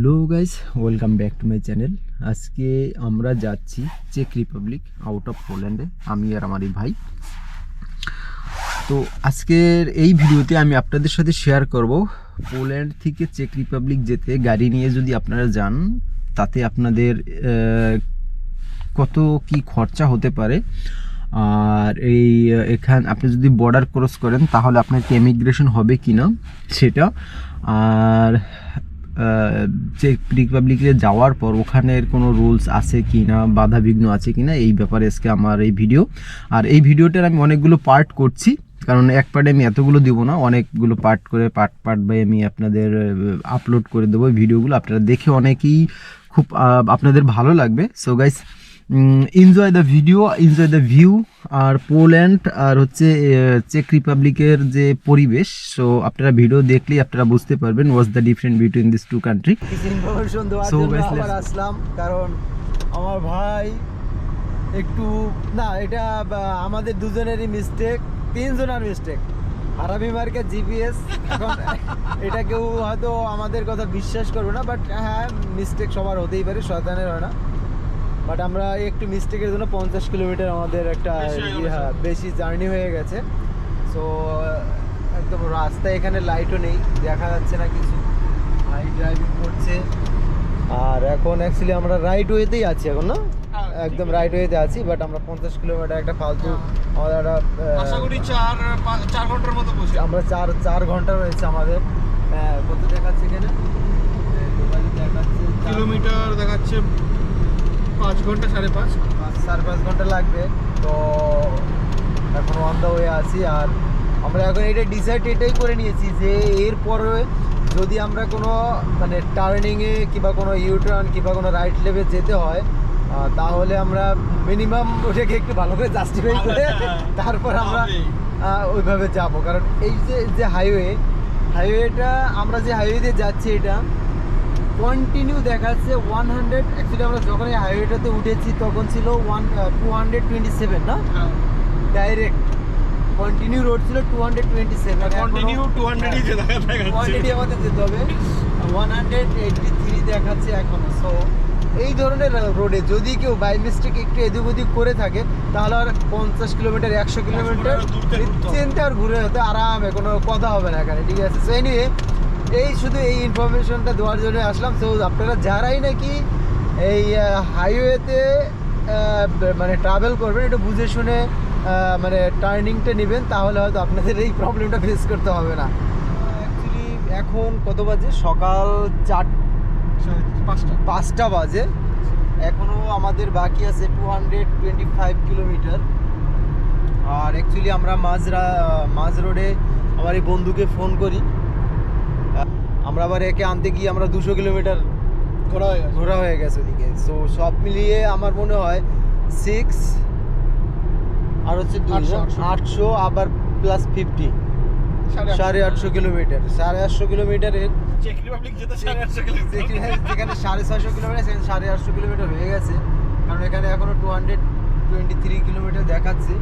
Hello guys, welcome back to my channel. আজকে আমরা যাচ্ছি চেক রিপাবলিক, আউট অফ পোল্যান্ডে, আমি আর আমার এই ভাই। তো আজকের এই ভিডিওতে আমি আপনাদের সাথে শেয়ার করব পোল্যান্ড থেকে চেক রিপাবলিক যেতে গাড়ি নিয়ে যদি আপনারা যান তাতে আপনাদের কত কি খরচা হতে পারে, আর এখান আপনি যদি বর্ডার ক্রস করেন তাহলে আপনার কি ইমিগ্রেশন হবে কি না সেটা, আর চেক রিপাবলিকে যাওয়ার পর ওখানের কোনো রুলস আছে কি না, বাধা বিঘ্ন আছে কি না, এই ব্যাপারে আজকে আমার এই ভিডিও। আর এই ভিডিওটার আমি অনেকগুলো পার্ট করছি, কারণ এক পার্টে আমি এতগুলো দিব না, অনেকগুলো পার্ট করে পার্ট বাই আমি আপনাদের আপলোড করে দেবো ভিডিওগুলো। আপনারা দেখে অনেকেই খুব আপনাদের ভালো লাগবে। So guys, enjoy the video, enjoy the view. আর পোল্যান্ড আর হচ্ছে চেক রিপাবলিকের যে পরিবেশ, সো আপনারা ভিডিও দেখলেই আপনারা বুঝতে পারবেন what's the different between this two country. কিছু ইনফরমেশন দেওয়ার জন্য আবার আসলাম, কারণ আমার ভাই একটু না, এটা আমাদের দুজনেরই মিস্টেক, তিনজনের মিস্টেক। আরামি মার্কেট জিপিএস, এখন এটা কেউ হয়তো আমাদের কথা বিশ্বাস করবে না, বাট হ্যাঁ, মিস্টেক সবার হতেই পারে, শয়তানের হয় না। বাট আমরা একটু মিস্টেকের জন্য 50 কিলোমিটার আমাদের একটা বেশি জার্নি হয়ে গেছে। সো একদম রাস্তায় এখানে লাইটও নেই, দেখা যাচ্ছে না কিছু, ভাই ড্রাইভিং করছে। আর এখন অ্যাকচুয়ালি আমরা রাইট ওয়েতেই আছি এখন, না একদম রাইট ওয়েতে আছি, বাট আমরা 50 কিলোমিটার একটা ফালতু আমাদের একটা আশা করি 4 ঘন্টার মতো বসে আমরা 4 ঘন্টা রয়েছে আমাদের। কত দেখাচ্ছে এখানে? দেখাচ্ছে কিলোমিটার দেখাচ্ছে 5 ঘন্টা, 5.5 ঘন্টা লাগবে। তো এখন অন দ্য ওয়ে আছি। আর আমরা এখন এটা ডিসাইড এটাই করে নিয়েছি যে এরপরে যদি আমরা কোনো মানে টার্নিংয়ে কিংবা কোনো ইউটার্ন কিংবা কোনো রাইট লেভে যেতে হয়, তাহলে আমরা মিনিমাম ওটাকে একটু ভালো করে জাস্টিফাই করে তারপর আমরা ওইভাবে যাব। কারণ এই যে হাইওয়েটা আমরা যে হাইওয়েতে যাচ্ছি, এটা কন্টিনিউ দেখাচ্ছে 100। অ্যাকচুয়ালি আমরা যখন এই হাইওয়েটাতে উঠেছি তখন ছিল 227, না ডাইরেক্ট কন্টিনিউ রোড ছিল 227, কন্টিনিউ 200ই দেখাচ্ছে, কোয়ান্টিটি আমাদের যেতে হবে 183 দেখাচ্ছে এখনো। সো এই ধরনের রোডে যদি কেউ বাই মিস্টেক একটু এদিক ওদিক করে থাকে, তাহলে আর 50 কিলোমিটার 100 কিলোমিটার চিন্তা আর ঘুরে হতে আরামে, কোনো কথা হবে না এখানে, ঠিক আছে? সো এনিওয়ে, এই শুধু এই ইনফরমেশনটা দেওয়ার জন্য আসলাম। তো আপনারা যারাই নাকি এই হাইওয়েতে মানে ট্রাভেল করবেন, একটু বুঝে শুনে মানে টার্নিংটা নেবেন, তাহলে হয়তো আপনাদের এই প্রবলেমটা ফেস করতে হবে না। অ্যাকচুয়ালি এখন কত বাজে? সকাল 5টা বাজে। এখনও আমাদের বাকি আছে 225 কিলোমিটার। আর অ্যাকচুয়ালি আমরা মাঝ রোডে আমার এই বন্ধুকে ফোন করি, আমরা আবার একে আনতে গিয়ে আমরা 200 কিলোমিটার ঘোরা হয়ে গেছে ওদিকে। সো সব মিলিয়ে আমার মনে হয় 6 আর হচ্ছে 800 আবার প্লাস 50, 850 কিলোমিটার। 850 কিলোমিটারের চেক রিপাবলিক যেতে 850 কিলোমিটার, যেখানে 650 কিলোমিটার সেখানে 850 কিলোমিটার হয়ে গেছে, কারণ এখানে এখনো 223 কিলোমিটার দেখাচ্ছে।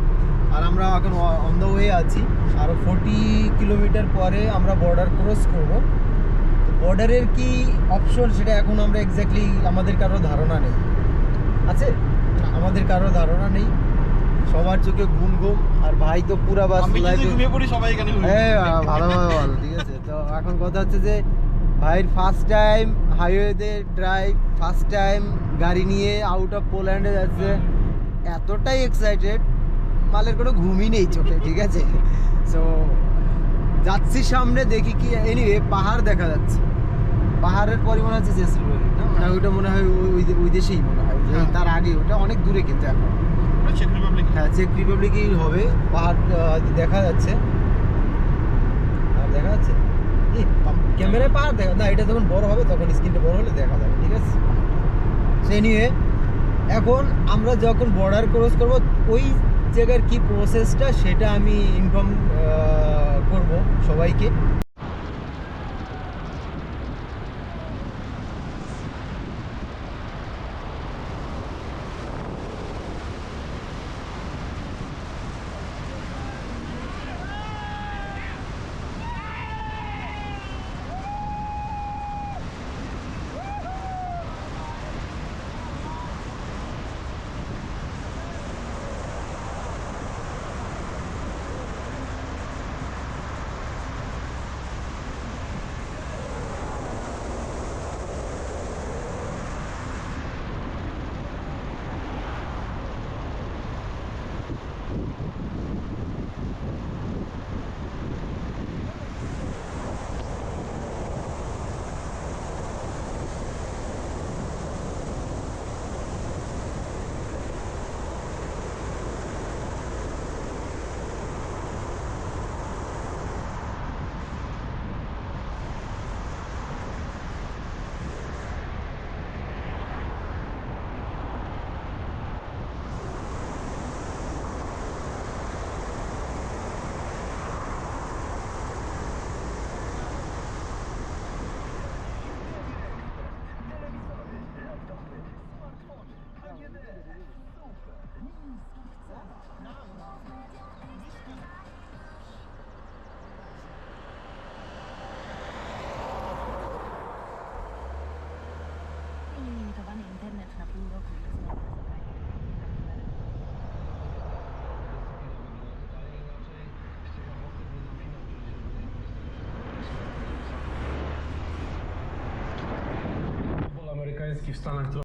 আর আমরা এখন অন দ্য ওয়ে আছি, আরও 40 কিলোমিটার পরে আমরা বর্ডার ক্রস করব। বর্ডারের কি অপশন সেটা এখন আমরা এক্স্যাক্টলি আমাদের কারো ধারণা নেই, আছে আমাদের কারো ধারণা নেই, সবার চোখে ঘুম। আর ভাই তো পুরা বাস ঘুমিয়ে পড়ি, সবাই এখানে ভালোভাবে ভালো, ঠিক আছে? তো এখন কথা হচ্ছে যে ভাইয়ের ফার্স্ট টাইম হাইওয়েতে ড্রাইভ, ফার্স্ট টাইম গাড়ি নিয়ে আউট অফ পোল্যান্ডে যাচ্ছে, এতটাই এক্সাইটেড, মালের কোনো ঘুমই নেই চোখে, ঠিক আছে? সো যাচ্ছি সামনে, দেখি কি। এনিওয়ে, পাহাড় দেখা যাচ্ছে, পাহাড়ের পরিমাণ হচ্ছে জেসলমেরি, না মানে ওইটা মনে হয় ওই দেশেই মনে হয়, তার আগে ওটা অনেক দূরে, কিন্তু এখন চেক রিপাবলিক, হ্যাঁ চেক রিপাবলিকই হবে। পাহাড় দেখা যাচ্ছে, আর দেখা যাচ্ছে ক্যামেরায় পাহাড় দেখা না, এটা যখন বড় হবে তখন স্ক্রিনটা বড় হলে দেখা যাবে, ঠিক আছে? সে নিয়ে এখন আমরা যখন বর্ডার ক্রস করব, ওই জায়গার কি প্রসেসটা সেটা আমি ইনফর্ম করব সবাইকে। Pakistan, I thought.